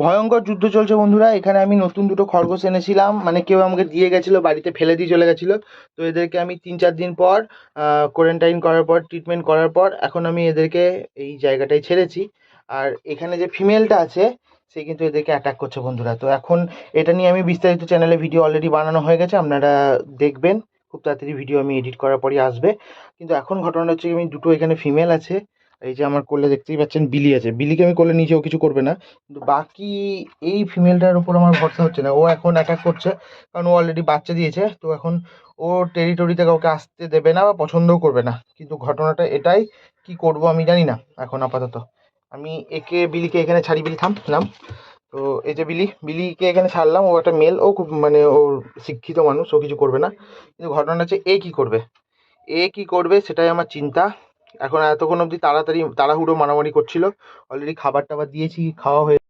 ভয়ঙ্কর যুদ্ধ চলছে বন্ধুরা। এখানে আমি নতুন দুটো খরগোশ এনেছিলাম, মানে কেউ আমাকে দিয়ে গেছিলো, বাড়িতে ফেলে দিয়ে চলে গেছিলো। তো এদেরকে আমি 3-4 দিন পর কোয়ারেন্টাইন করার পর, ট্রিটমেন্ট করার পর এখন আমি এদেরকে এই জায়গাটায় ছেড়েছি। আর এখানে যে ফিমেলটা আছে সে কিন্তু এদেরকে অ্যাটাক করছে বন্ধুরা। তো এখন এটা নিয়ে আমি বিস্তারিত চ্যানেলে ভিডিও অলরেডি বানানো হয়ে গেছে, আপনারা দেখবেন। খুব তাড়াতাড়ি ভিডিও আমি এডিট করার পরই আসবে। কিন্তু এখন ঘটনাটা হচ্ছে আমি দুটো এখানে ফিমেল আছে, এই যে আমার কোলে দেখতেই পাচ্ছেন বিলি আছে, বিলিকে আমি কোলে নিজেও কিছু করবে না, কিন্তু বাকি এই ফিমেলটার উপর আমার ভরসা হচ্ছে না। ও এখন অ্যাটাক করছে কারণ ও অলরেডি বাচ্চা দিয়েছে। তো এখন ও টেরিটরিতে কাউকে আসতে দেবে না বা পছন্দও করবে না। কিন্তু ঘটনাটা এটাই, কি করব আমি জানি না এখন আপাতত। আমি বিলিকে এখানে ছাড়ি, বিলি থাম নাম। তো এই যে বিলিকে এখানে ছাড়লাম, ও একটা মেল, ও খুব মানে ওর শিক্ষিত মানুষ, ও কিছু করবে না। কিন্তু ঘটনাটা হচ্ছে এ কি করবে সেটাই আমার চিন্তা। এখন এতক্ষণ অবধি তাড়াতাড়ি তাড়াহুড়ো মারামারি করছিল, অলরেডি খাবার টাবার দিয়েছি, খাওয়া হয়ে